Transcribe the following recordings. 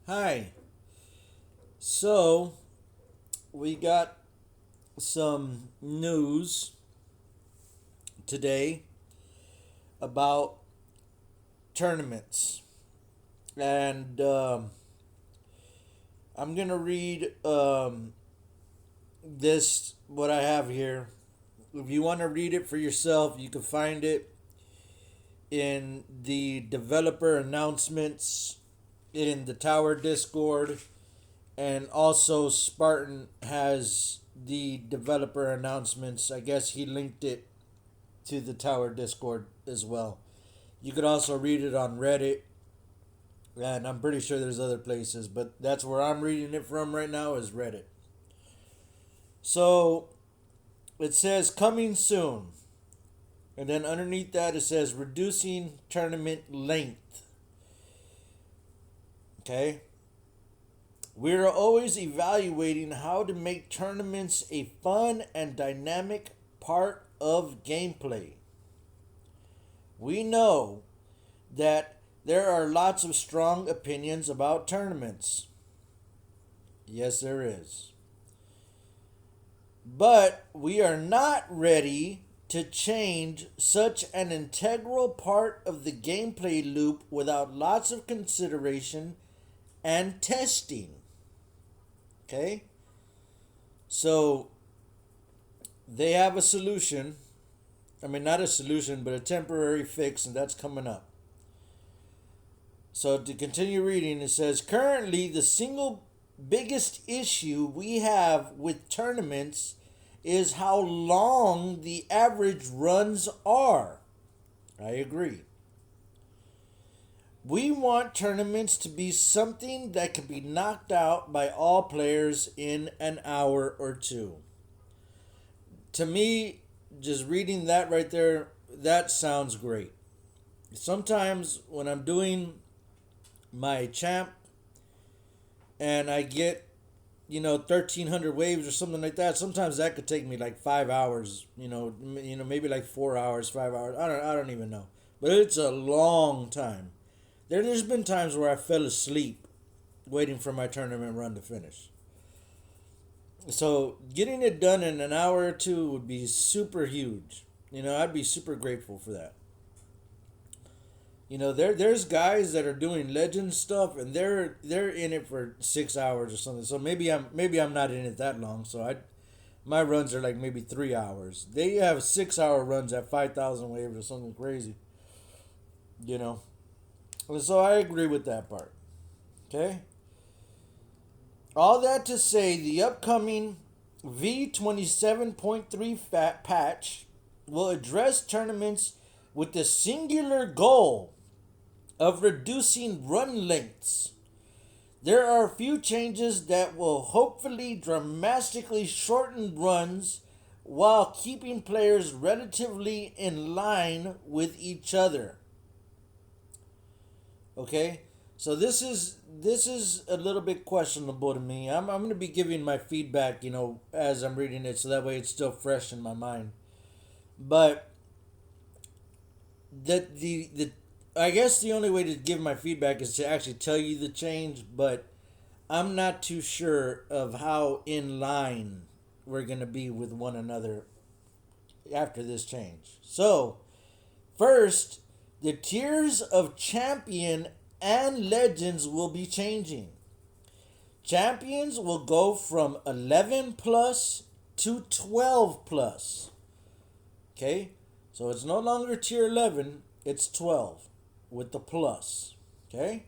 Hi. So, we got some news today about tournaments. And I'm going to read what I have here. If you want to read it for yourself, you can find it in the developer announcements in the Tower Discord. And also, Spartan has the developer announcements. I guess he linked it to the Tower Discord as well. You could also read it on Reddit, and I'm pretty sure there's other places, but that's where I'm reading it from right now is Reddit. So it says coming soon, and then underneath that it says reducing tournament length. Okay. We are always evaluating how to make tournaments a fun and dynamic part of gameplay. We know that there are lots of strong opinions about tournaments. Yes, there is. But we are not ready to change such an integral part of the gameplay loop without lots of consideration and testing. Okay? So they have a solution. I mean, not a solution, but a temporary fix, and that's coming up. So to continue reading, it says currently the single biggest issue we have with tournaments is how long the average runs are. I agree. We want tournaments to be something that can be knocked out by all players in an hour or two. To me, just reading that right there, that sounds great. Sometimes when I'm doing my champ and I get 1300 waves or something like that, sometimes that could take me like 5 hours, maybe like 4 hours, 5 hours. I don't even know, but it's a long time. There's been times where I fell asleep waiting for my tournament run to finish. So getting it done in an hour or two would be super huge. I'd be super grateful for that. There's guys that are doing legend stuff and they're in it for 6 hours or something. So maybe I'm not in it that long. So my runs are like maybe 3 hours. They have 6 hour runs at 5,000 waves or something crazy. You know, so I agree with that part. Okay. All that to say, the upcoming V27.3 fat patch will address tournaments with the singular goal of reducing run lengths. There are a few changes that will hopefully dramatically shorten runs while keeping players relatively in line with each other. Okay? So this is a little bit questionable to me. I'm going to be giving my feedback, as I'm reading it so that way it's still fresh in my mind. But the I guess the only way to give my feedback is to actually tell you the change, but I'm not too sure of how in line we're going to be with one another after this change. So, first, the tiers of champion and legends will be changing. Champions will go from 11 plus to 12 plus. Okay? So it's no longer tier 11, it's 12 with the plus. Okay?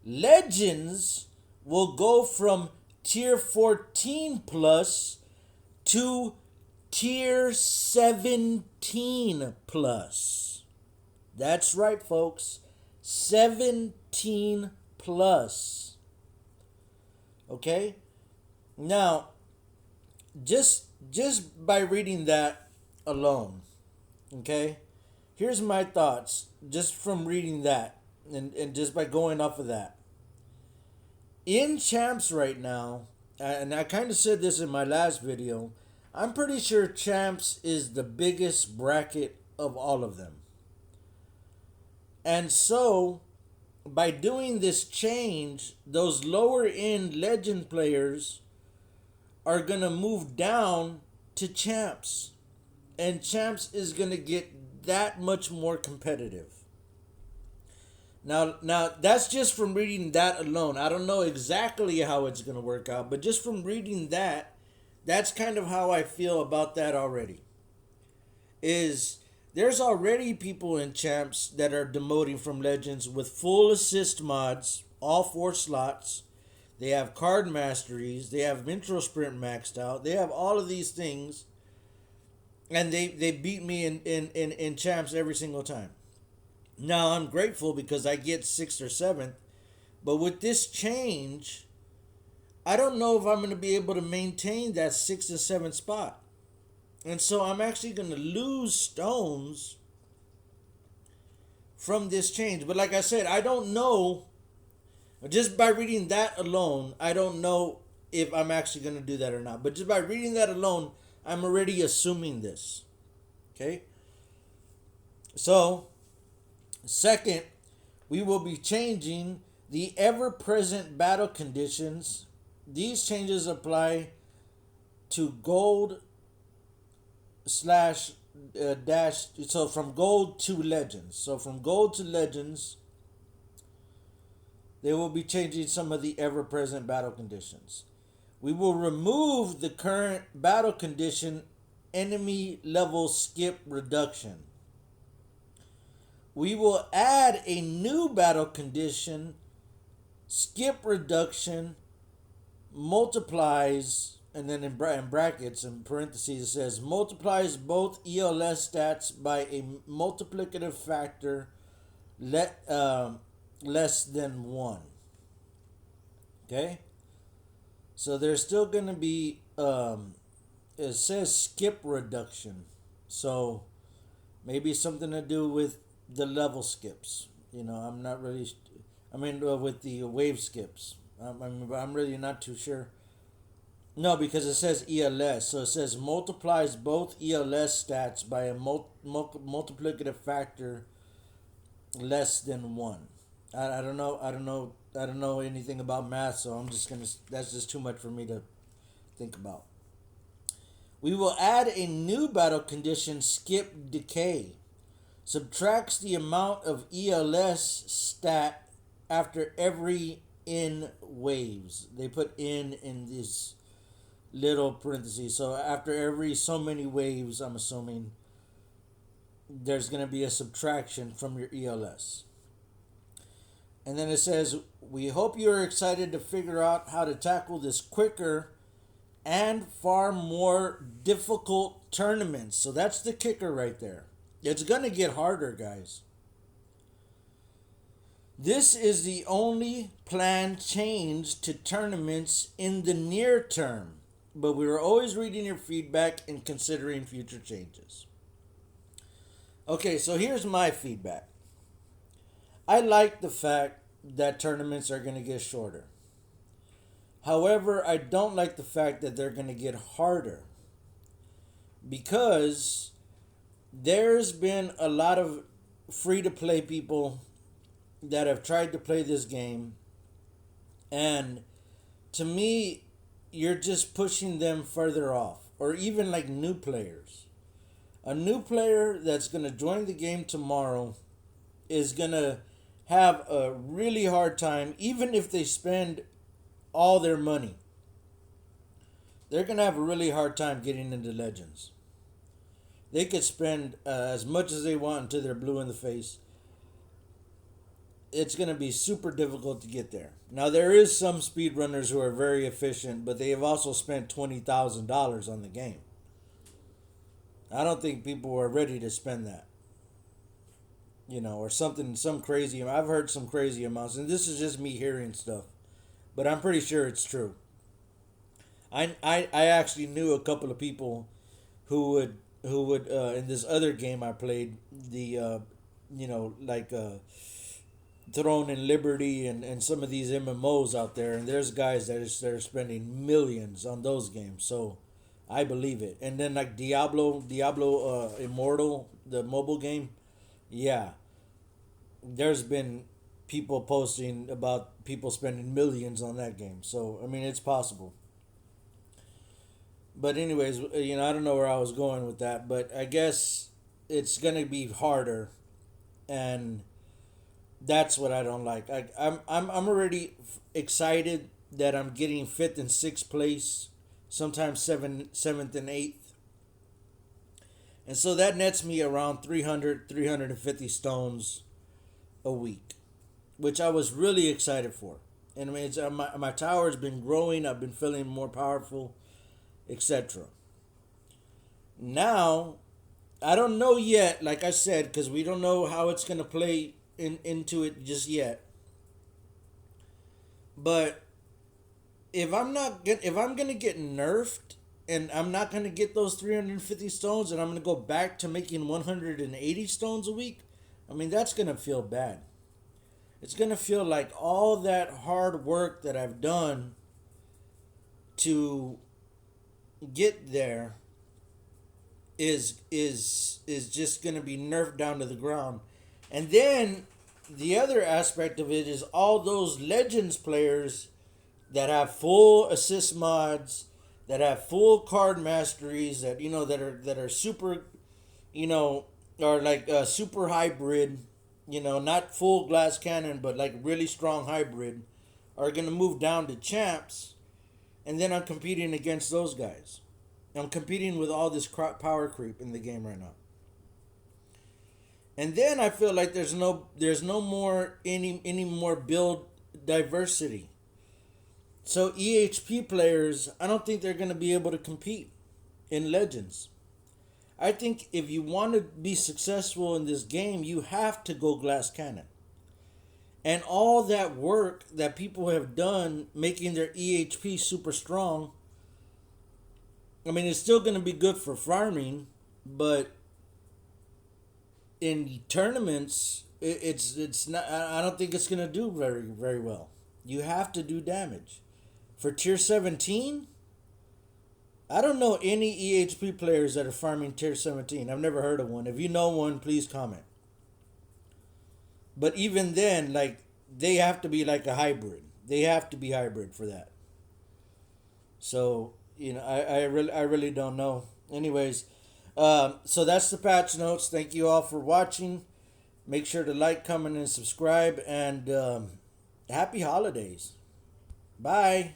Legends will go from tier 14 plus to tier 17 plus. That's right, folks. 17 plus. Okay? Now, just by reading that alone, okay? Here's my thoughts just from reading that and just by going off of that. In champs right now, and I kind of said this in my last video, I'm pretty sure champs is the biggest bracket of all of them. And so by doing this change, those lower end legend players are going to move down to champs. And champs is going to get that much more competitive. Now that's just from reading that alone. I don't know exactly how it's going to work out, but just from reading that, that's kind of how I feel about that already. Is there's already people in champs that are demoting from legends with full assist mods, all four slots. They have card masteries. They have intro sprint maxed out. They have all of these things, and they beat me in champs every single time. Now I'm grateful because I get sixth or seventh, but with this change, I don't know if I'm going to be able to maintain that sixth and seventh spot. And so I'm actually going to lose stones from this change. But like I said, I don't know. Just by reading that alone, I don't know if I'm actually going to do that or not. But just by reading that alone, I'm already assuming this. Okay? So, second, we will be changing the ever present battle conditions. These changes apply to gold slash dash, so from gold to legends. So from gold to legends, they will be changing some of the ever present battle conditions. We will remove the current battle condition enemy level skip reduction. We will add a new battle condition skip reduction multiplies, and then in brackets and parentheses it says multiplies both ELS stats by a multiplicative factor less than 1. Okay? So there's still going to be, it says skip reduction. So maybe something to do with the level skips. I'm not really, with the wave skips. I'm really not too sure. No, because it says ELS. So it says multiplies both ELS stats by a multiplicative factor less than 1. I don't know. I don't know anything about math, so that's just too much for me to think about. We will add a new battle condition, skip decay. Subtracts the amount of ELS stat after every in waves. They put in this little parentheses. So after every so many waves, I'm assuming there's going to be a subtraction from your ELS. And then it says, we hope you're excited to figure out how to tackle this quicker and far more difficult tournaments. So that's the kicker right there. It's going to get harder, guys. This is the only planned change to tournaments in the near term, but we are always reading your feedback and considering future changes. Okay, so here's my feedback. I like the fact that tournaments are going to get shorter. However, I don't like the fact that they're going to get harder, because there's been a lot of free-to-play people that have tried to play this game, and to me, you're just pushing them further off. Or even like new players. A new player that's going to join the game tomorrow is going to have a really hard time, even if they spend all their money. They're going to have a really hard time getting into Legends. They could spend as much as they want until they're blue in the face. It's going to be super difficult to get there. Now, there is some speedrunners who are very efficient, but they have also spent $20,000 on the game. I don't think people are ready to spend that. Or some crazy. I've heard some crazy amounts, and this is just me hearing stuff, but I'm pretty sure it's true. I actually knew a couple of people who would in this other game I played, the Throne and Liberty and some of these MMOs out there, and there's guys that are spending millions on those games. So I believe it. And then like Diablo Immortal, the mobile game, yeah, there's been people posting about people spending millions on that game. So I mean, it's possible. But anyways, I don't know where I was going with that, but I guess it's gonna be harder, and that's what I don't like. I'm already excited that I'm getting fifth and sixth place, sometimes seventh and eighth, and so that nets me around 350 stones a week, which I was really excited for. And I mean, my tower's been growing. I've been feeling more powerful, etc. Now, I don't know yet, like I said, because we don't know how it's gonna play into it just yet. But if I'm gonna get nerfed and I'm not gonna get those 350 stones and I'm gonna go back to making 180 stones a week, I mean that's gonna feel bad. It's gonna feel like all that hard work that I've done to get there is just gonna be nerfed down to the ground. And then the other aspect of it is all those legends players that have full assist mods, that have full card masteries, that are super, are like a super hybrid, not full glass cannon, but like really strong hybrid, are gonna move down to champs, and then I'm competing against those guys. I'm competing with all this power creep in the game right now. And then I feel like there's no more any more build diversity. So EHP players, I don't think they're going to be able to compete in Legends. I think if you want to be successful in this game, you have to go glass cannon. And all that work that people have done making their EHP super strong, I mean, it's still going to be good for farming, but in tournaments, it's not. I don't think it's going to do very very well. You have to do damage. For tier 17, I don't know any EHP players that are farming tier 17. I've never heard of one. If you know one, please comment. But even then, like, they have to be like a hybrid. They have to be hybrid for that. So, I really don't know. Anyways, so that's the patch notes. Thank you all for watching. Make sure to like, comment, and subscribe. And happy holidays. Bye.